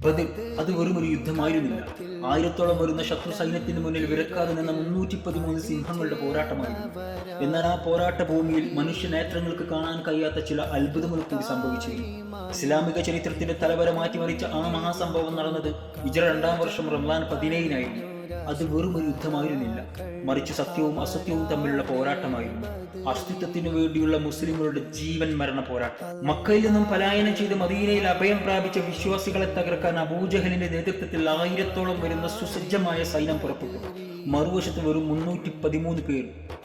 ബദർ അത് വെറും ഒരു യുദ്ധമായിരുന്നില്ല. 1000-ഓളം വരുന്ന ശത്രു സൈന്യത്തിന് മുന്നിൽ വിറക്കാതെ നിന്ന 313 സിംഹങ്ങളുടെ പോരാട്ടമായിരുന്നു. എന്നാൽ ആ പോരാട്ട ഭൂമിയിൽ മനുഷ്യ നേത്രങ്ങൾക്ക് കാണാൻ കഴിയാത്ത ചില അത്ഭുതങ്ങൾ കൂടി സംഭവിച്ചിരുന്നു. ഇസ്ലാമിക ചരിത്രത്തിന്റെ തലവര മാറ്റിമറിച്ച ആ മഹാസംഭവം നടന്നത് ഹിജ്റ 2-ാം വർഷം റമദാൻ 17-നായിരുന്നു. അത് വെറും ഒരു യുദ്ധമായിരുന്നില്ല, മറിച്ച് സത്യവും അസത്യവും തമ്മിലുള്ള പോരാട്ടമായിരുന്നു. അസ്തിത്വത്തിനു വേണ്ടിയുള്ള മുസ്ലിങ്ങളുടെ ജീവൻ മരണ പോരാട്ടം. മക്കയിൽ നിന്നും പലായനം ചെയ്ത് മദീനയിൽ അഭയം പ്രാപിച്ച വിശ്വാസികളെ തകർക്കാൻ അബൂജഹലിന്റെ നേതൃത്വത്തിൽ 1000-ഓളം വരുന്ന സുസജ്ജമായ സൈന്യം പുറപ്പെട്ടു. മറുവശത്ത് വെറും 313 പേർ.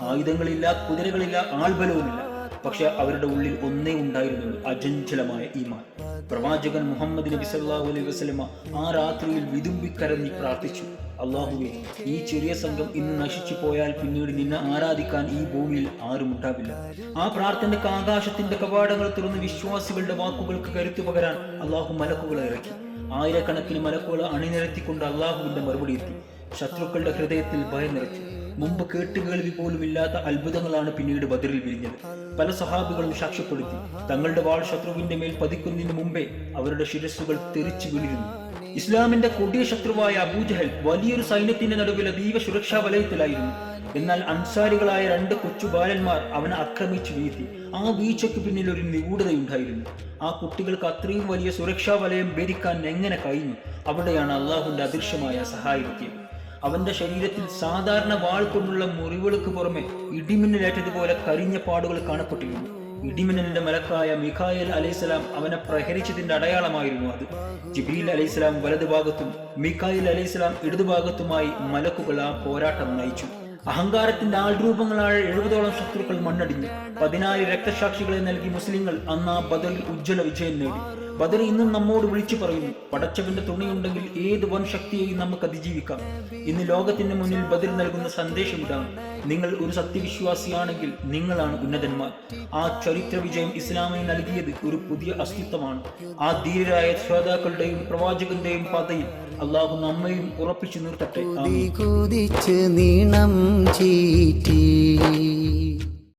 ആയുധങ്ങളില്ല, കുതിരകളില്ല, ആൾബലവുമില്ല. പക്ഷെ അവരുടെ ഉള്ളിൽ ഒന്നേ ഉണ്ടായിരുന്നുള്ളൂ, അചഞ്ചലമായ ഈമാൻ. പ്രവാചകൻ മുഹമ്മദ് നബി സല്ലല്ലാഹു അലൈഹി വസല്ലമ ആ രാത്രിയിൽ വിതുമ്പിക്കരഞ്ഞ് പ്രാർത്ഥിച്ചു, അല്ലാഹുവേ, ഈ ചെറിയ സംഘം ഇന്ന് നശിച്ചു പോയാൽ പിന്നീട് നിന്നെ ആരാധിക്കാൻ ഈ ഭൂമിയിൽ ആരും ഉണ്ടാവില്ല. ആ പ്രാർത്ഥനയ്ക്ക് ആകാശത്തിന്റെ കവാടങ്ങൾ തുറന്ന് വിശ്വാസികളുടെ വാക്കുകൾക്ക് കരുത്തു പകരാൻ അള്ളാഹു മലക്കുകളെ ഇറക്കി. ആയിരക്കണക്കിന് മലക്കുകളെ അണിനിരത്തിക്കൊണ്ട് അള്ളാഹുവിന്റെ മറുപടി എത്തി. ശത്രുക്കളുടെ ഹൃദയത്തിൽ ഭയം നിറച്ചു. മുമ്പ് കേട്ടുകേൾവി പോലും ഇല്ലാത്ത അത്ഭുതങ്ങളാണ് പിന്നീട് ബദറിൽ വിരിഞ്ഞത്. പല സഹാബികളും സാക്ഷ്യപ്പെടുത്തി, തങ്ങളുടെ വാൾ ശത്രുവിന്റെ മേൽ പതിക്കുന്നതിന് മുമ്പേ അവരുടെ ശിരസ്സുകൾ തെറിച്ചു വീണിരുന്നു. ഇസ്ലാമിന്റെ കൊടിയ ശത്രുവായ അബൂജഹൽ വലിയൊരു സൈന്യത്തിന്റെ നടുവിൽ അതീവ സുരക്ഷാ വലയത്തിലായിരുന്നു. എന്നാൽ അൻസാരികളായ 2 കൊച്ചു ബാലന്മാർ അവനെ ആക്രമിച്ചു വീഴ്ത്തി. ആ വീഴ്ചയ്ക്ക് പിന്നിൽ ഒരു നിഗൂഢതയുണ്ടായിരുന്നു. ആ കുട്ടികൾക്ക് അത്രയും വലിയ സുരക്ഷാ വലയം ഭേദിക്കാൻ എങ്ങനെ കഴിഞ്ഞു? അവിടെയാണ് അള്ളാഹുവിന്റെ അദൃശ്യമായ സഹായമെത്തിയത്. അവന്റെ ശരീരത്തിൽ സാധാരണ വാൾ കൊണ്ടുള്ള മുറിവുകൾക്ക് പുറമെ ഇടിമിന്നലേറ്റതുപോലെ കരിഞ്ഞ പാടുകൾ കാണപ്പെട്ടിരുന്നു. ഇടിമിന്നലിന്റെ മലക്കായ മിഖായേൽ അലൈഹിസ്സലാം അവനെ പ്രഹരിച്ചതിന്റെ അടയാളമായിരുന്നു അത്. ജിബ്രീൽ അലൈഹിസ്സലാം വലതുഭാഗത്തും മിഖായേൽ അലൈഹിസ്സലാം ഇടതുഭാഗത്തുമായി മലക്കുകൾ ആ പോരാട്ടം നയിച്ചു. അഹങ്കാരത്തിന്റെ ആൾരൂപങ്ങളായ 70-ഓളം ശത്രുക്കൾ മണ്ണടിഞ്ഞു. 14 രക്തസാക്ഷികളെ നൽകി മുസ്ലിങ്ങൾ അന്ന് ആ ബദറിൽ ഉജ്ജ്വല വിജയം നേടി. ബദർ ഇന്നും നമ്മോട് വിളിച്ചു പറയുന്നു, പടച്ചവന്റെ തുണയുണ്ടെങ്കിൽ ഏത് വൻ ശക്തിയെയും നമുക്ക് അതിജീവിക്കാം. ഇന്ന് ലോകത്തിന്റെ മുന്നിൽ ബദർ നൽകുന്ന സന്ദേശം ഇതാണ്: നിങ്ങൾ ഒരു സത്യവിശ്വാസിയാണെങ്കിൽ നിങ്ങളാണ് ഉന്നതന്മാർ. ആ ചരിത്ര വിജയം ഇസ്ലാമിന് നൽകിയത് ഒരു പുതിയ അസ്തിത്വമാണ്. ആ ധീരരായ ശ്രോതാക്കളുടെയും പ്രവാചകന്റെയും പാതയിൽ അള്ളാഹു നമ്മയും ഉറപ്പിച്ചു നിർത്തട്ടെ. നീണം ചീറ്റി